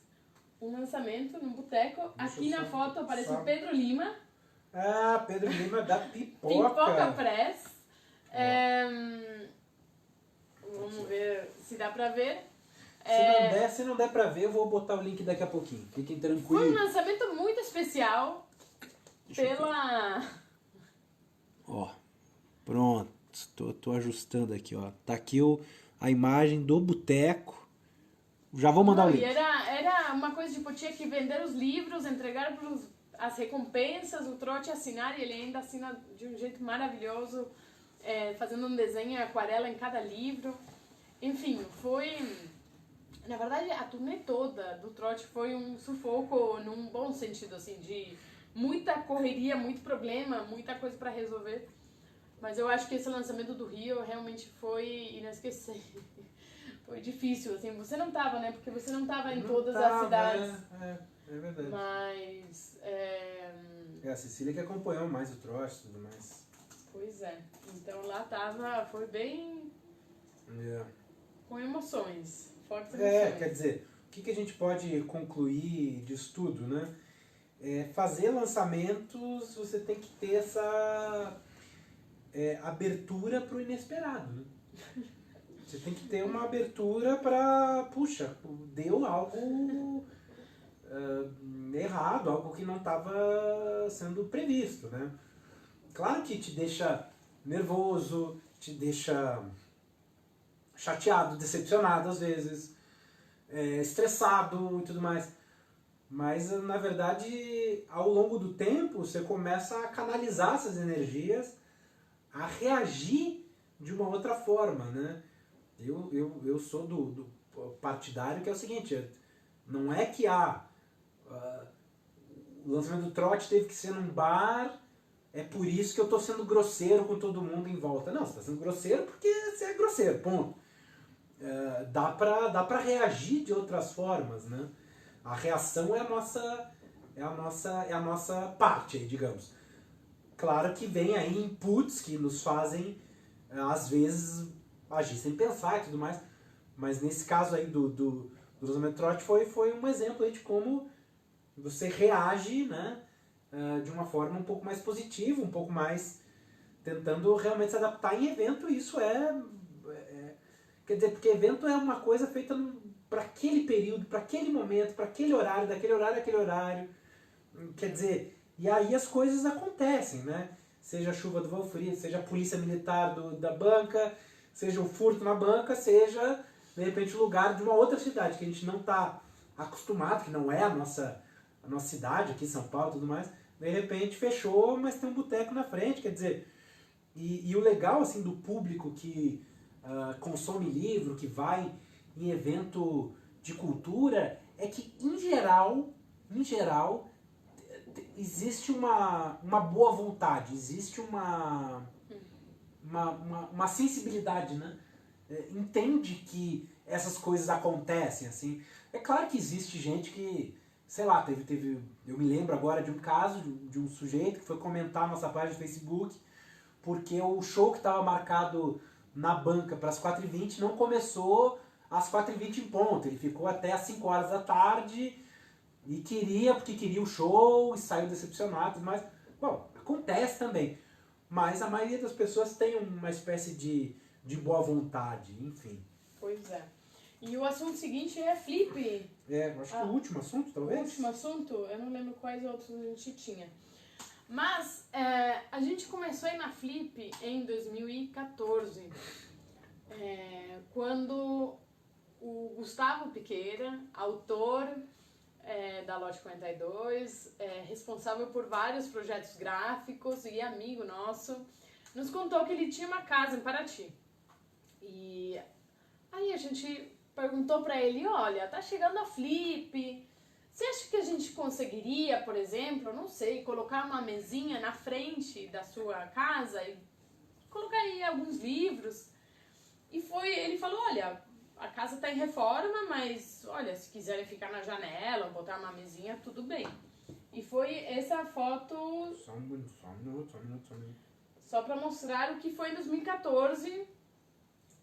Um lançamento num boteco. Aqui na foto aparece o Pedro Lima. Ah, Pedro Lima da Pipoca. Pipoca Press. Vamos ver se dá pra ver. Se não der pra ver, eu vou botar o link daqui a pouquinho. Fiquem tranquilos. Foi um lançamento muito especial. Pela... Ó, pronto. Tô ajustando aqui, ó. Tá aqui a imagem do boteco. Já vou mandar o link. Era uma coisa, tipo, tinha que vender os livros, entregar as recompensas, o trote assinar, e ele ainda assina de um jeito maravilhoso, fazendo um desenho em aquarela em cada livro. Enfim, foi... Na verdade, a turnê toda do trote foi um sufoco num bom sentido, assim, de muita correria, muito problema, muita coisa pra resolver. Mas eu acho que esse lançamento do Rio realmente foi inesquecível. Foi difícil, assim, você não tava, né? Porque você não tava em todas as cidades. É verdade. Mas... a Cecília que acompanhou mais o trote e tudo mais. Pois é. Então lá foi bem... com emoções, fortes emoções. Quer dizer, o que a gente pode concluir disso tudo, né? Fazer lançamentos, você tem que ter essa abertura pro inesperado, né? Você tem que ter uma abertura para, puxa, deu algo errado, algo que não estava sendo previsto, né? Claro que te deixa nervoso, te deixa chateado, decepcionado às vezes, estressado e tudo mais. Mas, na verdade, ao longo do tempo, você começa a canalizar essas energias, a reagir de uma outra forma, né? Eu sou do partidário que é o seguinte, não é que o lançamento do trote teve que ser num bar, é por isso que eu estou sendo grosseiro com todo mundo em volta. Não, você está sendo grosseiro porque você é grosseiro, ponto. Dá pra reagir de outras formas, né? A reação é a nossa parte, aí, digamos. Claro que vem aí inputs que nos fazem, às vezes, agir sem pensar e tudo mais. Mas nesse caso aí do lançamento do trote foi um exemplo aí de como você reage, né? De uma forma um pouco mais positiva, um pouco mais tentando realmente se adaptar em evento. Isso quer dizer, porque evento é uma coisa feita para aquele período, para aquele momento, para aquele horário, daquele horário àquele horário. Quer dizer, e aí as coisas acontecem, né? Seja a chuva do Valfried, seja a polícia militar da banca, seja o furto na banca, seja, de repente, o lugar de uma outra cidade que a gente não está acostumado, que não é a nossa cidade, aqui em São Paulo e tudo mais. De repente fechou, mas tem um boteco na frente, quer dizer... E o legal, assim, do público que consome livro, que vai em evento de cultura, é que, em geral, existe uma boa vontade, existe uma sensibilidade, né? Entende que essas coisas acontecem, assim. É claro que existe gente que, sei lá, eu me lembro agora de um caso de um sujeito que foi comentar na nossa página de Facebook porque o show que estava marcado na banca para as 4h20 não começou às 4h20 em ponto. Ele ficou até às 5 horas da tarde e porque queria o show e saiu decepcionado. Mas, bom, acontece também. Mas a maioria das pessoas tem uma espécie de boa vontade, enfim. Pois é. E o assunto seguinte é Flip. Acho que o último assunto, talvez. O último assunto? Eu não lembro quais outros a gente tinha. Mas a gente começou a ir na Flip em 2014, quando o Gustavo Piqueira, autor da Lote 42, responsável por vários projetos gráficos e amigo nosso, nos contou que ele tinha uma casa em Paraty. E aí a gente perguntou pra ele, olha, tá chegando a Flip... Você acha que a gente conseguiria, por exemplo, não sei, colocar uma mesinha na frente da sua casa e colocar aí alguns livros? E ele falou, olha, a casa está em reforma, mas olha, se quiserem ficar na janela ou botar uma mesinha, tudo bem. E foi essa foto... Só um minuto. Só para mostrar o que foi em 2014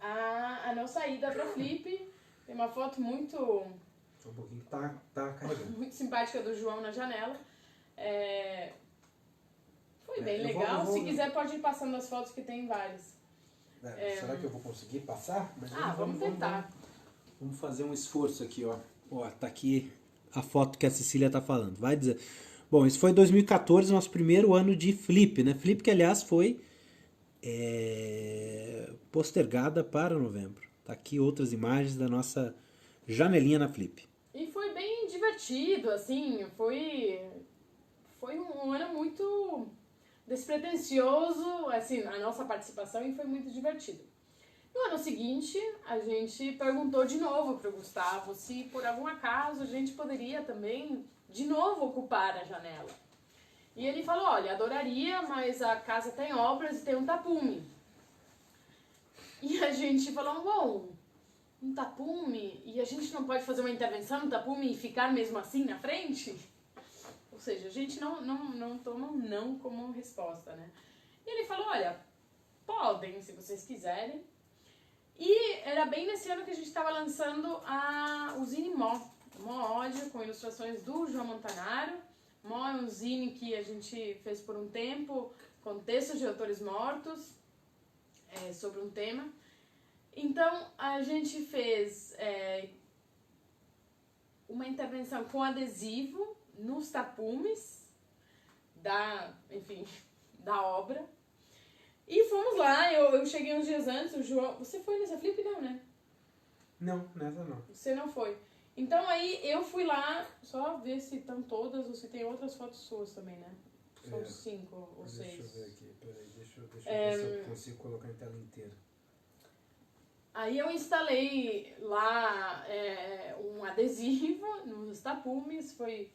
a nossa ida para Flip. Tem uma foto muito... Um pouquinho que tá carregando. Muito simpática do João na janela. Foi bem legal. Se quiser pode ir passando as fotos que tem várias. Será que eu vou conseguir passar? Mas vamos tentar. Vamos fazer um esforço aqui, ó. Ó, tá aqui a foto que a Cecília tá falando. Vai dizer. Bom, isso foi 2014, nosso primeiro ano de Flip, né? Flip que, aliás, foi postergada para novembro. Tá aqui outras imagens da nossa janelinha na Flip. E foi bem divertido, assim, foi um ano muito despretensioso, assim, a nossa participação, e foi muito divertido. No ano seguinte, a gente perguntou de novo para o Gustavo se por algum acaso a gente poderia também de novo ocupar a janela. E ele falou, olha, adoraria, mas a casa tem obras e tem um tapume. E a gente falou, bom, um tapume, e a gente não pode fazer uma intervenção no tapume e ficar mesmo assim na frente? Ou seja, a gente não toma um não como resposta, né? E ele falou, olha, podem, se vocês quiserem. E era bem nesse ano que a gente estava lançando o Zine Mó Ódio, com ilustrações do João Montanaro. Mó é um zine que a gente fez por um tempo, com textos de autores mortos, sobre um tema. Então, a gente fez uma intervenção com adesivo nos tapumes da obra. E fomos lá, eu cheguei uns dias antes, o João... Você foi nessa Flip? Não, né? Não, nessa não. Você não foi. Então aí eu fui lá, só ver se estão todas ou se tem outras fotos suas também, né? São 5 ou 6. Deixa eu ver aqui, peraí, deixa eu ver se eu consigo colocar em tela inteira. Aí eu instalei lá um adesivo nos tapumes, foi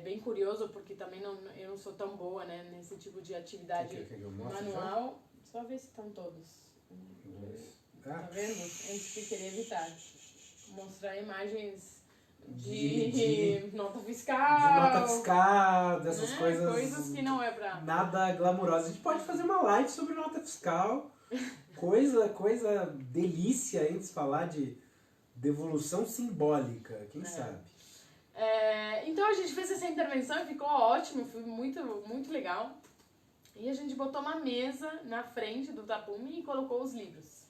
bem curioso, porque também eu não sou tão boa, né, nesse tipo de atividade manual. Só ver se estão todos. Tá vendo? Antes de querer evitar. Mostrar imagens de nota fiscal. De nota fiscal, dessas coisas. Coisas que não é pra... Nada glamourosa. A gente pode fazer uma live sobre nota fiscal. Coisa delícia antes de falar de devolução simbólica, quem sabe? Então a gente fez essa intervenção e ficou ótimo, foi muito, muito legal. E a gente botou uma mesa na frente do tapume e colocou os livros.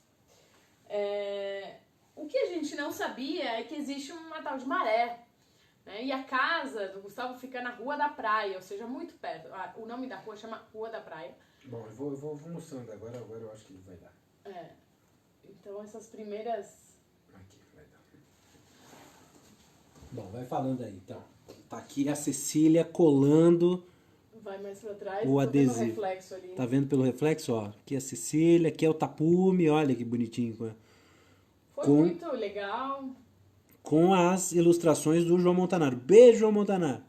O que a gente não sabia é que existe uma tal de maré, né? E a casa do Gustavo fica na Rua da Praia, ou seja, muito perto. O nome da rua chama Rua da Praia. Bom, eu vou mostrando agora eu acho que ele vai dar. Então essas primeiras... Aqui, vai dar. Bom, vai falando aí, então. Tá aqui a Cecília colando... Vai mais pra trás, o adesivo. Reflexo ali. Tá vendo pelo reflexo? Ó, aqui a Cecília, aqui é o tapume, olha que bonitinho. Foi muito legal. Com as ilustrações do João Montanaro. Beijo, João Montanaro!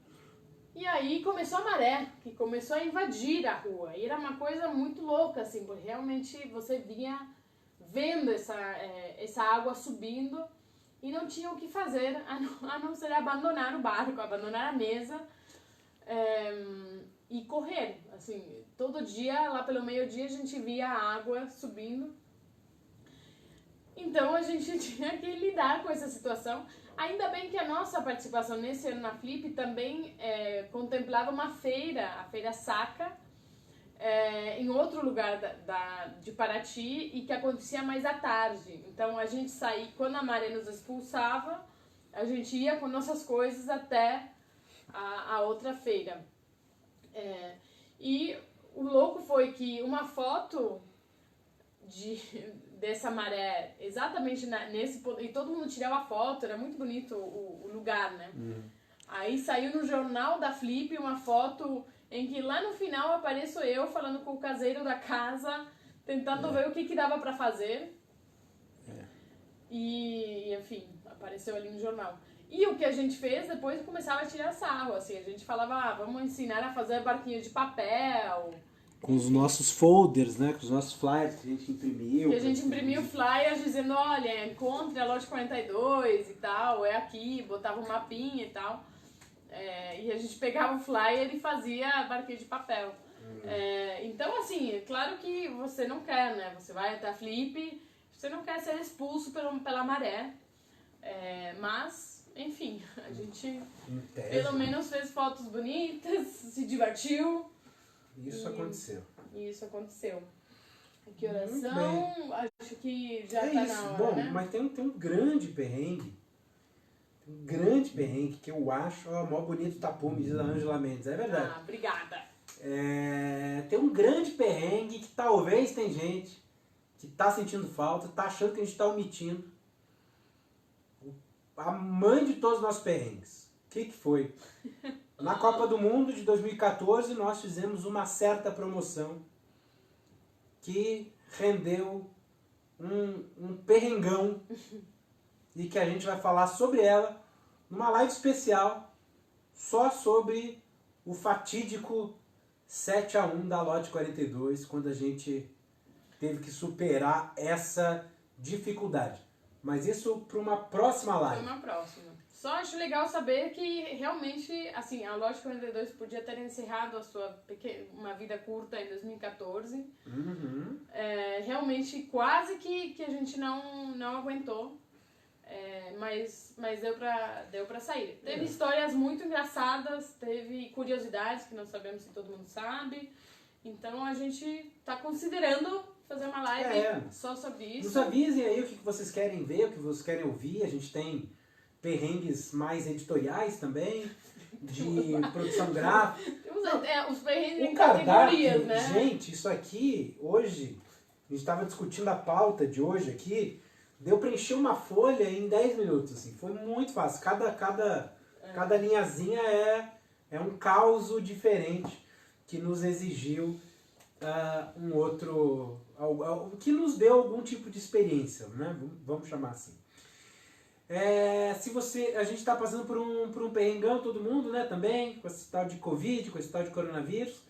E aí começou a maré, que começou a invadir a rua. E era uma coisa muito louca, assim, porque realmente você vinha vendo essa água subindo e não tinha o que fazer a não ser abandonar o barco, abandonar a mesa e correr. Assim, todo dia, lá pelo meio-dia, a gente via a água subindo. Então a gente tinha que lidar com essa situação. Ainda bem que a nossa participação nesse ano na Flip também contemplava uma feira, a Feira Saca, em outro lugar de Paraty, e que acontecia mais à tarde. Então a gente saía, quando a maré nos expulsava, a gente ia com nossas coisas até a outra feira. E o louco foi que uma foto dessa maré, exatamente nesse ponto, e todo mundo tirava a foto, era muito bonito o lugar, né? Aí saiu no jornal da Flip uma foto em que lá no final apareço eu falando com o caseiro da casa, tentando ver o que dava pra fazer. E, enfim, apareceu ali no jornal. E o que a gente fez depois começava a tirar sarro, assim, a gente falava, vamos ensinar a fazer barquinho de papel. Com os nossos folders, né? Com os nossos flyers que a gente imprimiu. Que a gente imprimiu flyers dizendo, olha, encontre a loja 42 e tal, é aqui, botava um mapinha e tal. E a gente pegava o flyer e fazia barquinho de papel. Então, assim, é claro que você não quer, né? Você vai até a Flip, você não quer ser expulso pela maré. Mas, enfim, a gente pelo menos fez fotos bonitas, se divertiu. Isso aconteceu. Isso aconteceu. Que oração? Acho que já tá isso. na hora, Bom, né? mas tem um grande perrengue. Tem um grande perrengue que eu acho... Ó, mó bonito tapume, diz a Ângela Mendes. É verdade. Obrigada. tem um grande perrengue que talvez tem gente que tá sentindo falta, tá achando que a gente tá omitindo. A mãe de todos os nossos perrengues. O que foi? Na Copa do Mundo de 2014, nós fizemos uma certa promoção que rendeu um perrengão e que a gente vai falar sobre ela numa live especial só sobre o fatídico 7-1 da Lote 42, quando a gente teve que superar essa dificuldade. Mas isso para uma próxima live. Uma próxima. Só acho legal saber que realmente, assim, a Lote 42 podia ter encerrado a sua uma vida curta em 2014. Uhum. Realmente quase que a gente não aguentou. Mas deu pra sair. Teve histórias muito engraçadas, teve curiosidades que não sabemos se todo mundo sabe. Então a gente tá considerando fazer uma live só sobre isso. Nos avisem aí o que vocês querem ver, o que vocês querem ouvir. A gente tem perrengues mais editoriais também, de produção gráfica. Os perrengues em categorias, né? Gente, isso aqui, hoje, a gente estava discutindo a pauta de hoje aqui, deu para encher uma folha em 10 minutos, assim, foi muito fácil. Cada linhazinha é um caos diferente que nos exigiu que nos deu algum tipo de experiência, né? Vamos chamar assim. A gente está passando por um perrengão, todo mundo, né, também, com esse tal de Covid, com esse tal de coronavírus,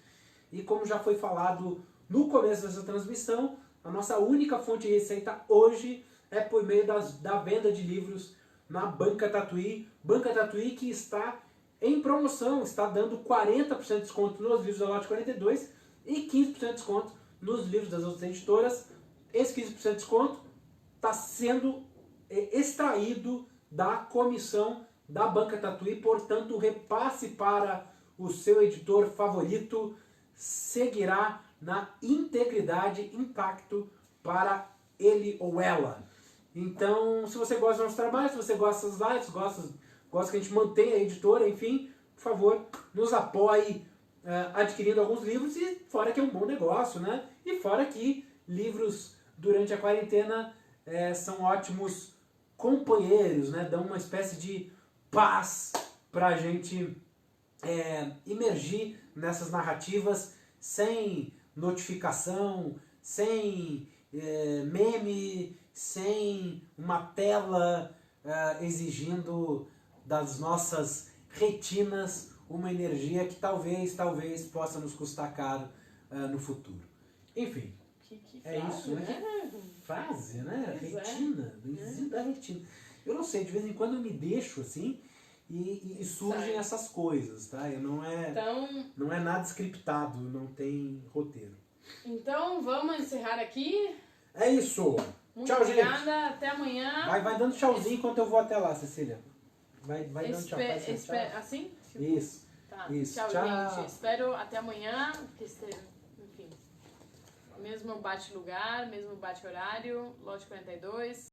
e como já foi falado no começo dessa transmissão, a nossa única fonte de receita hoje é por meio da venda de livros na Banca Tatuí que está em promoção, está dando 40% de desconto nos livros da Lote 42 e 15% de desconto nos livros das outras editoras. Esse 15% de desconto está sendo extraído da comissão da Banca Tatuí, portanto o repasse para o seu editor favorito seguirá na integridade, impacto para ele ou ela. Então, se você gosta do nosso trabalho, se você gosta das lives, gosta que a gente mantenha a editora, enfim, por favor, nos apoie adquirindo alguns livros, e fora que é um bom negócio, né? E fora que livros durante a quarentena são ótimos companheiros, né? Dão uma espécie de paz pra gente imergir nessas narrativas sem notificação, sem meme, sem uma tela exigindo das nossas retinas uma energia que talvez possa nos custar caro no futuro. Enfim, que é frase, isso, né? Frase, né? Pois retina, do enzima da retina. Eu não sei, de vez em quando eu me deixo assim e surgem essas coisas, tá? Não é nada scriptado, não tem roteiro. Então vamos encerrar aqui. É isso. Muito Tchau, obrigada, gente. até amanhã. Vai dando tchauzinho enquanto eu vou até lá, Cecília. Vai dando tchau. Tchau. Assim? Isso. Tá. Isso. Tchau, Tchau. gente. Espero até amanhã. Enfim. Mesmo bate-lugar, mesmo bate-horário, Lote 42.